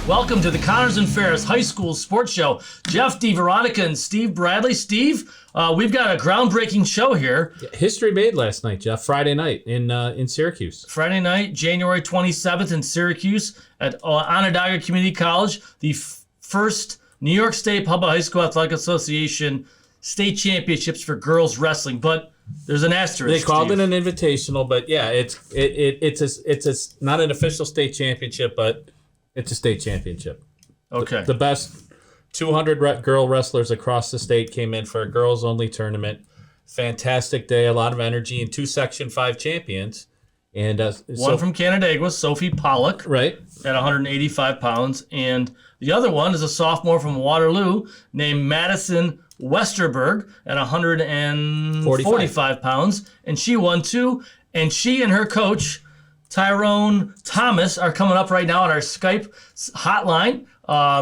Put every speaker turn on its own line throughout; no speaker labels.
Welcome to the Connors and Ferris High School Sports Show. Jeff, DiVeronica and Steve Bradley. Steve, we've got a groundbreaking show here.
History made last night, Jeff. Friday night in Syracuse.
Friday night, January 27th in Syracuse at Onondaga Community College. The first New York State Public High School Athletic Association state championships for girls wrestling. But there's an asterisk.
They called it an invitational, but yeah, it's not an official state championship, but it's a state championship.
Okay.
The best 200 girl wrestlers across the state came in for a girls-only tournament. Fantastic day, a lot of energy, and 2 Section 5 champions. And
one from Canandaigua, Sophie Pollock,
right,
at 185 pounds, and the other one is a sophomore from Waterloo named Madison Westerberg at 145 pounds, and she won too. And she and her coach, Tyrone Thomas, are coming up right now on our Skype hotline.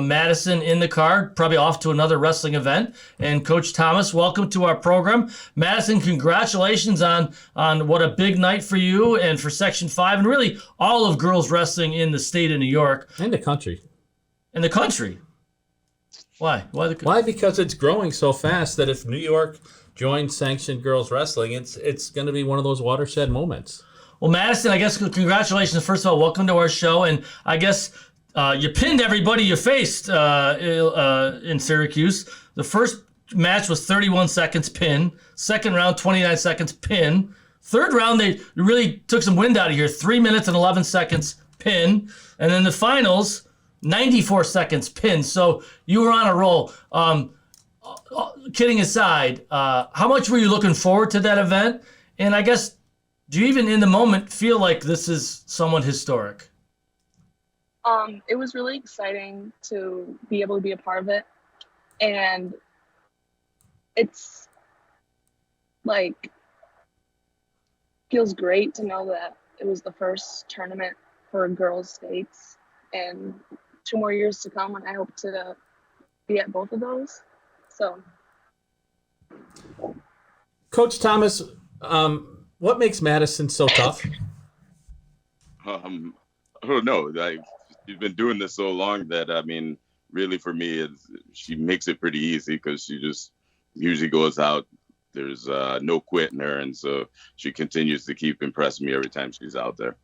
Madison in the car, probably off to another wrestling event. And Coach Thomas, welcome to our program. Madison, congratulations on what a big night for you and for Section 5 and really all of girls wrestling in the state of New York.
And the country.
In the country. Why?
Why? Because it's growing so fast that if New York joins sanctioned girls wrestling, it's going to be one of those watershed moments.
Well, Madison, I guess congratulations. First of all, welcome to our show. And I guess you pinned everybody you faced in Syracuse. The first match was 31 seconds pin. Second round, 29 seconds pin. Third round, they really took some wind out of here. 3 minutes and 11 seconds pin. And then the finals, 94 seconds pin. So you were on a roll. Kidding aside, how much were you looking forward to that event? And I guess, do you even in the moment feel like this is somewhat historic?
It was really exciting to be able to be a part of it. And it's like, feels great to know that it was the first tournament for girls states and 2 more years to come. And I hope to be at both of those. So.
Coach Thomas, what makes Madison so tough?
I don't know. She's been doing this so long that, I mean, really for me, she makes it pretty easy because she just usually goes out. There's no quit in her, and so she continues to keep impressing me every time she's out there.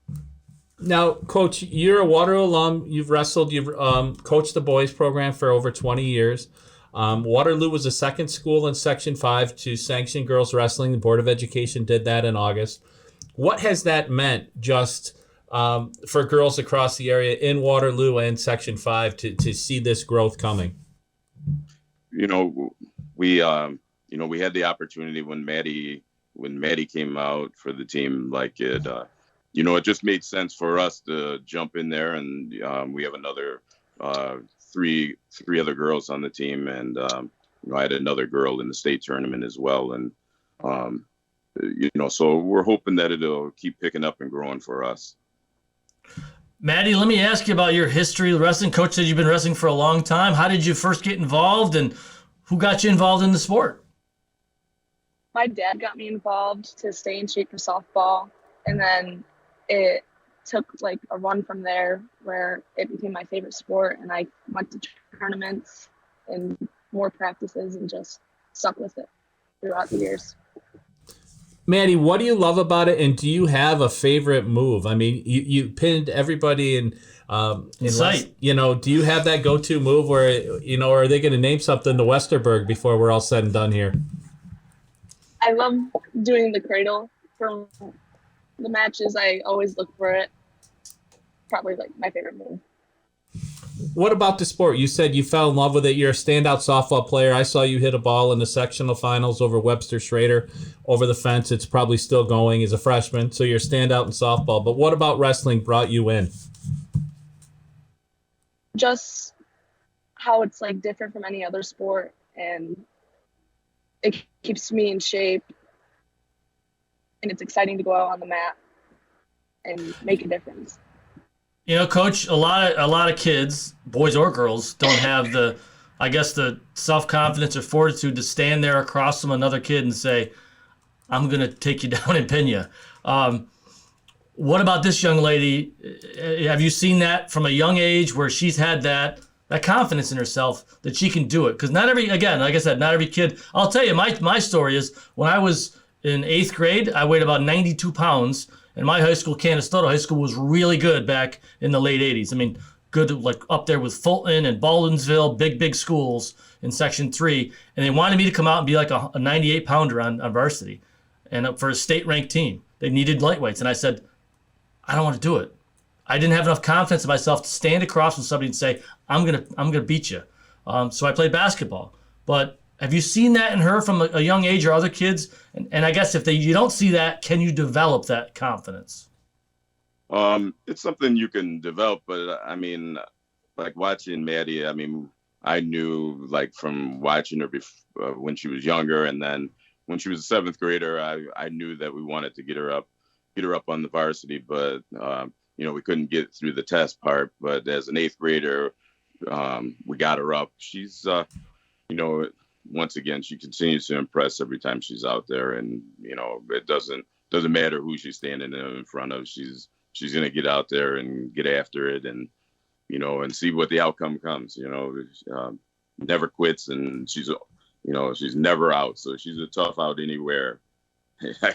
Now, Coach, you're a Waterloo alum. You've wrestled. You've coached the boys program for over 20 years. Waterloo was the second school in Section 5 to sanction girls wrestling. The Board of Education did that in August. What has that meant just for girls across the area in Waterloo and Section 5 to see this growth coming?
We had the opportunity when Maddie came out for the team, it just made sense for us to jump in there, and we have another three other girls on the team, and I had another girl in the state tournament as well, and so we're hoping that it'll keep picking up and growing for us.
Maddie, let me ask you about your history. The wrestling coach said you've been wrestling for a long time. How did you first get involved, and who got you involved in the sport?
My dad got me involved to stay in shape for softball, and then it took like a run from there where it became my favorite sport, and I went to tournaments and more practices and just stuck with it throughout the years.
Maddie, what do you love about it, and do you have a favorite move? I mean, you pinned everybody in sight. Do you have that go-to move where, are they going to name something to Westerberg before we're all said and done here?
I love doing the cradle from the matches. I always look for it. Probably like my favorite move.
What about the sport? You said you fell in love with it. You're a standout softball player. I saw you hit a ball in the sectional finals over Webster Schrader over the fence. It's probably still going as a freshman, so you're a standout in softball. But what about wrestling brought you in?
Just how it's like different from any other sport, and it keeps me in shape, and it's exciting to go out on the mat and make a difference.
Coach, a lot of kids, boys or girls, don't have the self-confidence or fortitude to stand there across from another kid and say, I'm going to take you down and pin you. What about this young lady? Have you seen that from a young age where she's had that confidence in herself that she can do it? Because not every, again, like I said, not every kid. I'll tell you, my story is when I was in 8th grade, I weighed about 92 pounds, and my high school, Canastota High School, was really good back in the late 80s. I mean, good, like up there with Fulton and Baldwinsville, big schools in Section 3. And they wanted me to come out and be like a 98 pounder on varsity and for a state ranked team. They needed lightweights. And I said, I don't want to do it. I didn't have enough confidence in myself to stand across from somebody and say, I'm gonna beat you. So I played basketball. But have you seen that in her from a young age or other kids? And I guess if you don't see that, can you develop that confidence?
It's something you can develop, but I mean, like watching Maddie, I mean, I knew like from watching her when she was younger, and then when she was a 7th grader, I knew that we wanted to get her up on the varsity, but we couldn't get through the test part. But as an 8th grader, we got her up. She's, once again, she continues to impress every time she's out there, and it doesn't matter who she's standing in front of. She's gonna get out there and get after it, and and see what the outcome comes. Never quits, and she's never out. So she's a tough out anywhere.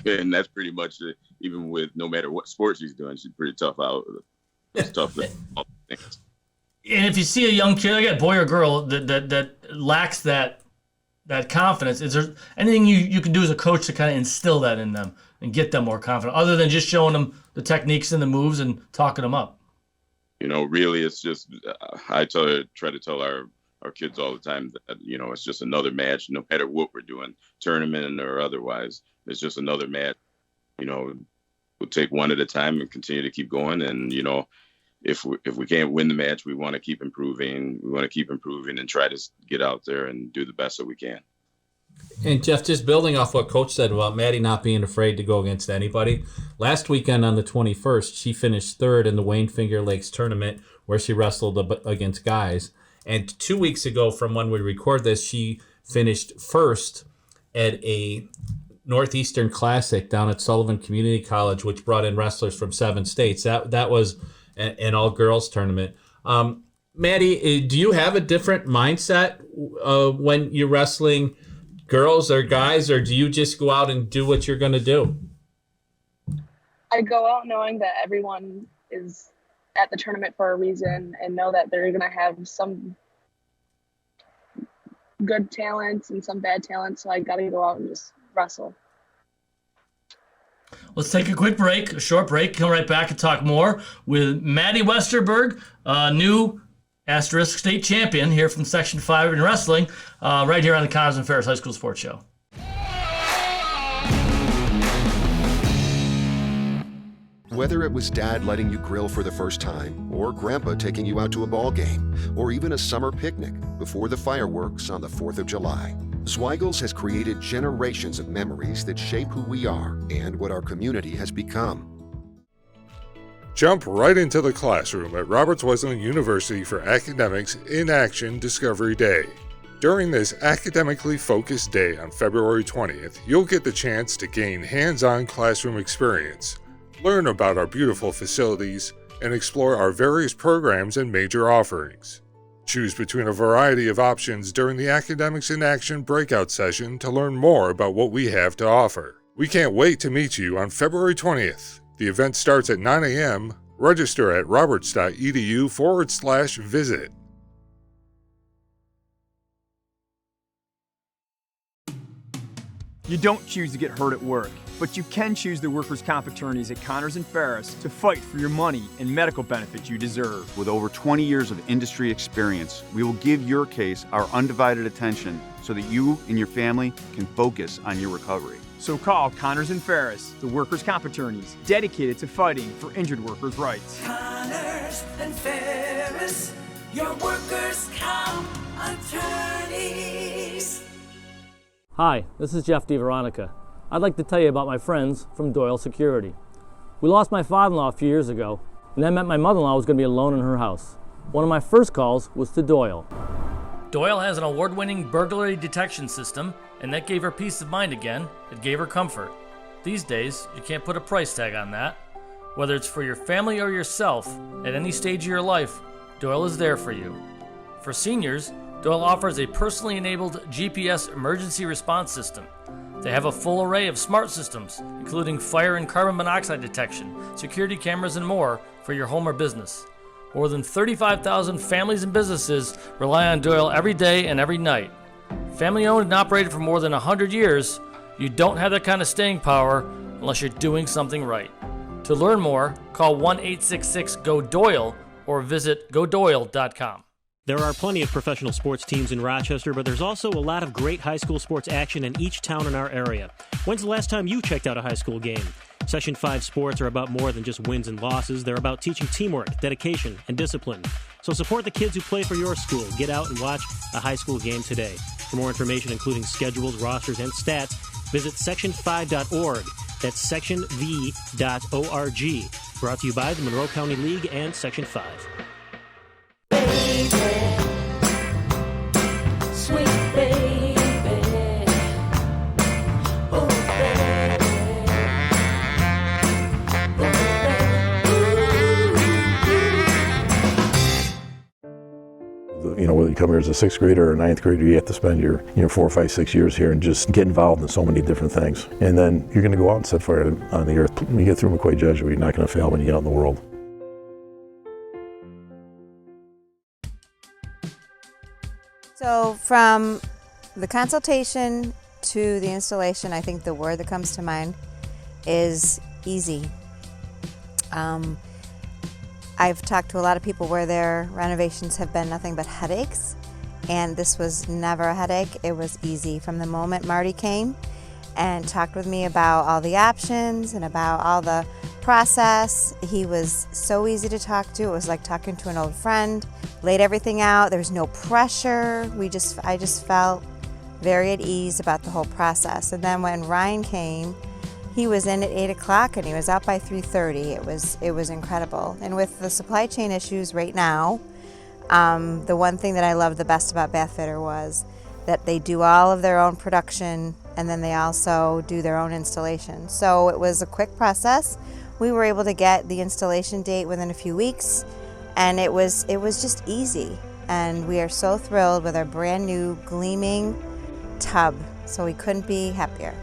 And that's pretty much it. Even with no matter what sport she's doing, she's pretty tough out. It's tough. And
if you see a young kid, again, boy or girl, that lacks that confidence, is there anything you can do as a coach to kind of instill that in them and get them more confident, other than just showing them the techniques and the moves and talking them up?
Really, it's just I try to tell our kids all the time that it's just another match, no matter what we're doing, tournament or otherwise. It's just another match. We'll take one at a time and continue to keep going. And if we can't win the match, we want to keep improving. We want to keep improving and try to get out there and do the best that we can.
And Jeff, just building off what Coach said about Maddie not being afraid to go against anybody. Last weekend on the 21st, she finished 3rd in the Wayne Finger Lakes tournament where she wrestled against guys. And 2 weeks ago from when we record this, she finished 1st at a Northeastern Classic down at Sullivan Community College, which brought in wrestlers from 7 states. That was an all-girls tournament. Maddie, do you have a different mindset when you're wrestling girls or guys, or do you just go out and do what you're going to do?
I go out knowing that everyone is at the tournament for a reason and know that they're going to have some good talents and some bad talents. So I got to go out and just wrestle.
Let's take a short break. Come right back and talk more with Maddie Westerberg, new asterisk state champion here from Section 5 in wrestling, right here on the Connors and Ferris High School Sports Show.
Whether it was Dad letting you grill for the first time, or Grandpa taking you out to a ball game, or even a summer picnic before the fireworks on the 4th of July, Zweigel's has created generations of memories that shape who we are and what our community has become.
Jump right into the classroom at Roberts Wesleyan University for Academics in Action Discovery Day. During this academically focused day on February 20th, you'll get the chance to gain hands-on classroom experience, learn about our beautiful facilities, and explore our various programs and major offerings. Choose between a variety of options during the Academics in Action breakout session to learn more about what we have to offer. We can't wait to meet you on February 20th. The event starts at 9 a.m. Register at roberts.edu/visit.
You don't choose to get hurt at work, but you can choose the workers' comp attorneys at Connors and Ferris to fight for your money and medical benefits you deserve.
With over 20 years of industry experience, we will give your case our undivided attention so that you and your family can focus on your recovery.
So call Connors and Ferris, the workers' comp attorneys dedicated to fighting for injured workers' rights.
Connors and Ferris, your workers' comp attorneys.
Hi, this is Jeff DiVeronica. I'd like to tell you about my friends from Doyle Security. We lost my father-in-law a few years ago, and that meant my mother-in-law was going to be alone in her house. One of my first calls was to Doyle. Doyle has an award-winning burglary detection system, and that gave her peace of mind again. It gave her comfort. These days, you can't put a price tag on that. Whether it's for your family or yourself, at any stage of your life, Doyle is there for you. For seniors, Doyle offers a personally enabled GPS emergency response system. They have a full array of smart systems, including fire and carbon monoxide detection, security cameras, and more for your home or business. More than 35,000 families and businesses rely on Doyle every day and every night. Family owned and operated for more than 100 years, you don't have that kind of staying power unless you're doing something right. To learn more, call 1-866-GO-DOYLE or visit godoyle.com.
There are plenty of professional sports teams in Rochester, but there's also a lot of great high school sports action in each town in our area. When's the last time you checked out a high school game? Section 5 sports are about more than just wins and losses. They're about teaching teamwork, dedication, and discipline. So support the kids who play for your school. Get out and watch a high school game today. For more information, including schedules, rosters, and stats, visit section5.org. That's sectionv.org. Brought to you by the Monroe County League and Section 5.
Baby, sweet baby, oh baby,
You know, whether you come here as a sixth grader or a ninth grader, you have to spend your 4, 5, 6 years here and just get involved in so many different things. And then you're going to go out and set fire on the earth. When you get through McQuay Jesuit, you're not going to fail when you get out in the world.
So from the consultation to the installation, I think the word that comes to mind is easy. I've talked to a lot of people where their renovations have been nothing but headaches, and this was never a headache. It was easy. From the moment Marty came and talked with me about all the options and about all the process, he was so easy to talk to. It was like talking to an old friend. Laid everything out. There was no pressure. I just felt very at ease about the whole process. And then when Ryan came, he was in at 8 o'clock and he was out by 3:30. It was incredible. And with the supply chain issues right now, the one thing that I loved the best about Bathfitter was that they do all of their own production and then they also do their own installation. So it was a quick process. We were able to get the installation date within a few weeks, and it was just easy. And we are so thrilled with our brand new gleaming tub. So we couldn't be happier.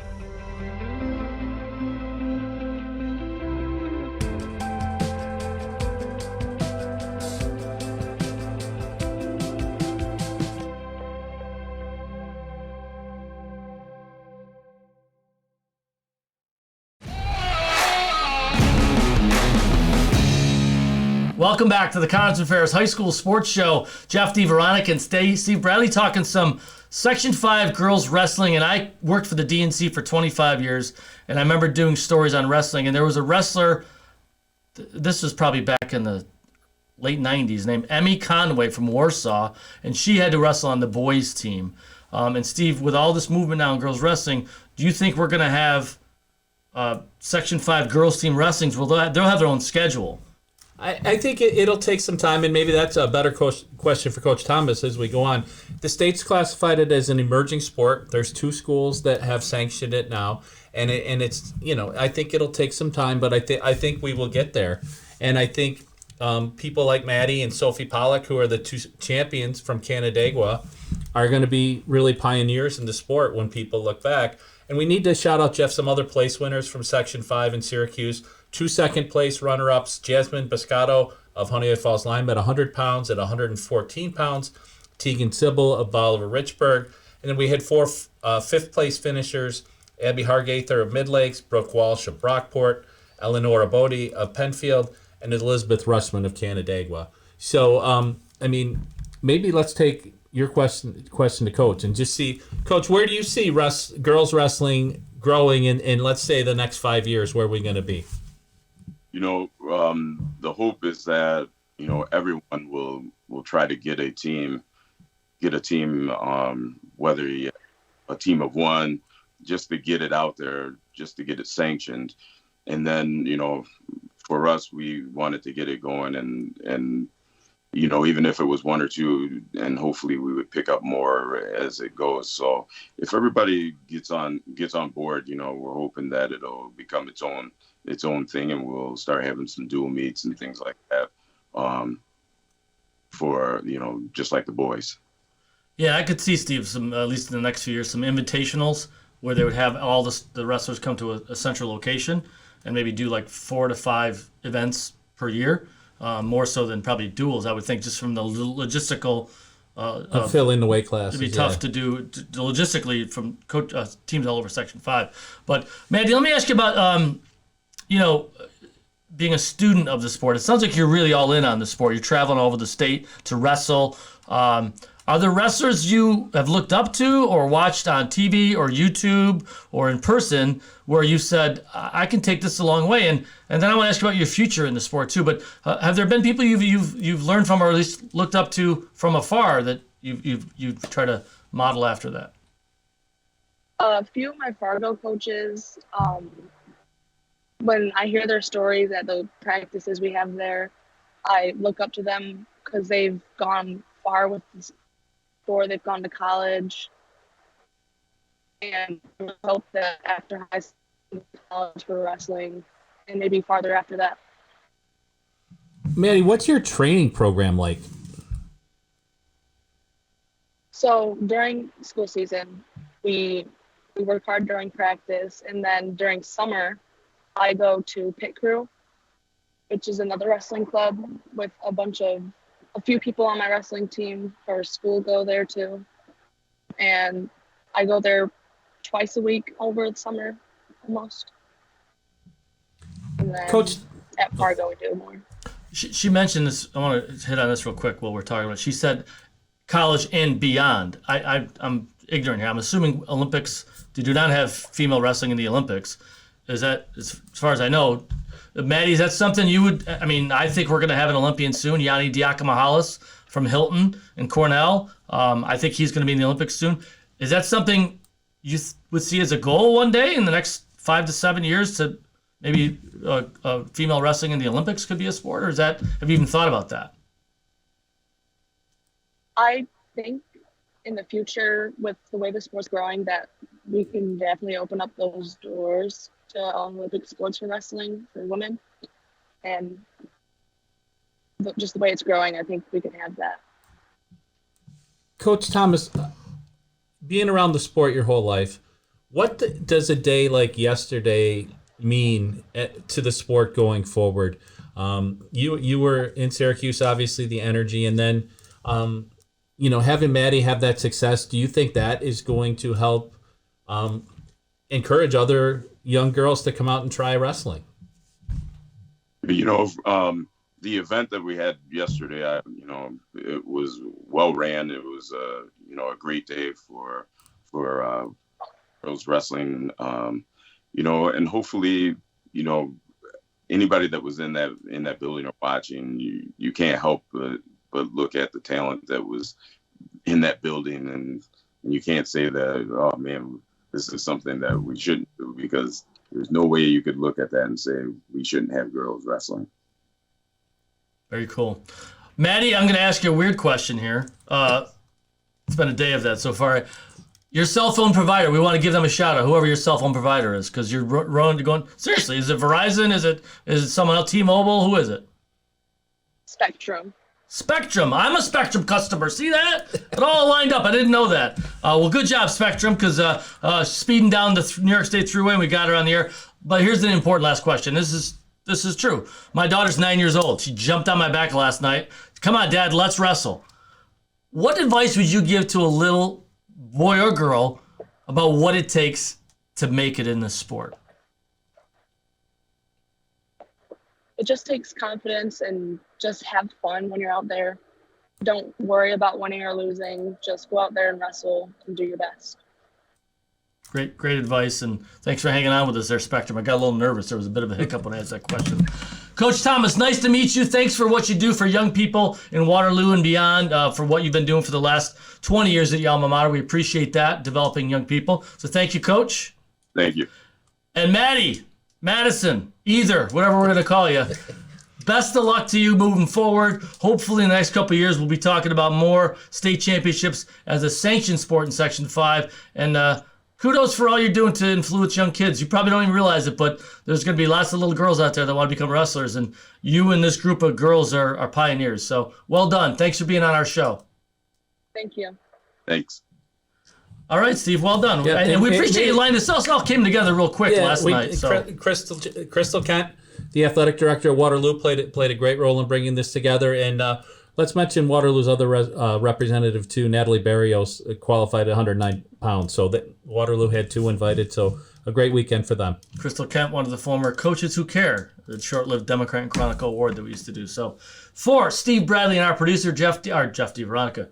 Welcome back to the Connors and Ferris High School Sports Show. Jeff, DiVeronica and Steve Bradley talking some Section 5 girls wrestling, and I worked for the DNC for 25 years, and I remember doing stories on wrestling, and there was a wrestler, this was probably back in the late 90s, named Emmy Conway from Warsaw, and she had to wrestle on the boys team. And Steve, with all this movement now in girls wrestling, do you think we're going to have Section 5 girls team wrestlings? Well, they'll have their own schedule.
I think it'll take some time, and maybe that's a better question for Coach Thomas as we go on. The state's classified it as an emerging sport. There's 2 schools that have sanctioned it now, and it's I think it'll take some time, but I think we will get there. And I think people like Maddie and Sophie Pollack, who are the 2 champions from Canandaigua, are going to be really pioneers in the sport when people look back. And we need to shout out, Jeff, some other place winners from Section 5 in Syracuse. 2 second-place runner-ups, Jasmine Biscotto of Honeywell Falls Lime at 100 pounds, at 114 pounds, Tegan Sybil of Bolivar Richburg. And then we had 4 fifth-place finishers, Abby Hargaither of Mid-Lakes, Brooke Walsh of Brockport, Eleanor Bodie of Penfield, and Elizabeth Russman of Canandaigua. So, maybe let's take your question to Coach and just see, Coach, where do you see girls wrestling growing in, let's say, the next 5 years? Where are we going to be?
The hope is that, everyone will try to get a team, whether a team of 1, just to get it out there, just to get it sanctioned. And then, for us, we wanted to get it going and even if it was 1 or 2, and hopefully we would pick up more as it goes. So if everybody gets on board, we're hoping that it'll become its own its own thing, and we'll start having some dual meets and things like that for, just like the boys.
Yeah, I could see, Steve, some, at least in the next few years, some invitationals where they would have all the wrestlers come to a central location and maybe do like 4 to 5 events per year, more so than probably duels, I would think, just from the logistical.
Fill in the weight classes.
It'd be tough to do logistically from teams all over Section 5. But, Maddie, let me ask you about, being a student of the sport. It sounds like you're really all in on the sport. You're traveling all over the state to wrestle. Are there wrestlers you have looked up to or watched on TV or YouTube or in person where you said, I can take this a long way? And then I want to ask you about your future in the sport too. But have there been people you've learned from or at least looked up to from afar that you've tried to model after that?
A few of my Fargo coaches, when I hear their stories at the practices we have there, I look up to them because they've gone far with the sport. They've gone to college, and I hope that after high school, college for wrestling, and maybe farther after that.
Maddie, what's your training program like?
So during school season, we work hard during practice, and then during summer, I go to Pit Crew, which is another wrestling club with a few people on my wrestling team for school go there too. And I go there twice a week over the summer, almost. And then
Coach,
at Fargo we do more.
She mentioned this. I want to hit on this real quick while we're talking about it. She said college and beyond. I'm ignorant here. I'm assuming Olympics, they do not have female wrestling in the Olympics. Is that, as far as I know, Maddie, is that something you would, I think we're going to have an Olympian soon, Yanni Diakomahalis from Hilton and Cornell. I think he's going to be in the Olympics soon. Is that something you would see as a goal one day in the next 5 to 7 years to maybe female wrestling in the Olympics could be a sport? Or have you even thought about that?
I think in the future, with the way the sport's growing, that we can definitely open up those doors to Olympic sports for wrestling for women. And just the way it's growing, I think we can have that.
Coach Thomas, being around the sport your whole life, what does a day like yesterday mean to the sport going forward? You were in Syracuse, obviously, the energy, and then having Maddie have that success. Do you think that is going to help encourage other young girls to come out and try wrestling?
The event that we had yesterday, it was well ran. It was a great day for girls wrestling. And hopefully, anybody that was in that building or watching, you can't help but look at the talent that was in that building, and you can't say that, oh man, this is something that we shouldn't do, because there's no way you could look at that and say we shouldn't have girls wrestling.
Very cool. Maddie, I'm going to ask you a weird question here. It's been a day of that so far. Your cell phone provider, we want to give them a shout out, whoever your cell phone provider is, because you're going, seriously, is it Verizon? Is it someone else, T-Mobile? Who is it?
Spectrum.
Spectrum. I'm a Spectrum customer. See that? It all lined up. I didn't know that. Well, good job, Spectrum, because speeding down the New York State Thruway, and we got her on the air. But here's an important last question. This is true. My daughter's 9 years old. She jumped on my back last night. Come on, Dad, let's wrestle. What advice would you give to a little boy or girl about what it takes to make it in this sport?
It just takes confidence and just have fun when you're out there. Don't worry about winning or losing. Just go out there and wrestle and do your best.
Great advice, and thanks for hanging on with us there, Spectrum. I got a little nervous. There was a bit of a hiccup when I asked that question. Coach Thomas, nice to meet you. Thanks for what you do for young people in Waterloo and beyond, for what you've been doing for the last 20 years at your alma mater. We appreciate that, developing young people. So thank you, Coach.
Thank you.
And Madison, whatever we're going to call you. Best of luck to you moving forward. Hopefully in the next couple of years, we'll be talking about more state championships as a sanctioned sport in Section 5. And kudos for all you're doing to influence young kids. You probably don't even realize it, but there's going to be lots of little girls out there that want to become wrestlers, and you and this group of girls are pioneers. So well done. Thanks for being on our show.
Thank you.
Thanks.
All right, Steve, well done.
Yeah,
and we appreciate you lining this all. This all came together real quick last night. So.
Crystal Kent, the athletic director at Waterloo, played a great role in bringing this together. And let's mention Waterloo's other representative too, Natalie Barrios, qualified at 109 pounds. So that Waterloo had 2 invited. So a great weekend for them.
Crystal Kent, one of the former Coaches Who Care, the short-lived Democrat and Chronicle award that we used to do. So for Steve Bradley and our producer, Jeff DiVeronica.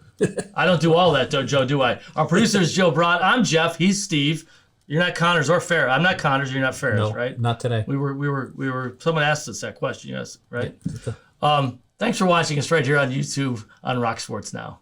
I don't do all that, though, Joe, do I? Our producer is Joe Broad. I'm Jeff. He's Steve. You're not Connors or Ferris. I'm not Connors. You're not Ferris,
No,
right?
not today.
We were. Someone asked us that question, yes, right? Thanks for watching us right here on YouTube on Rock Sports Now.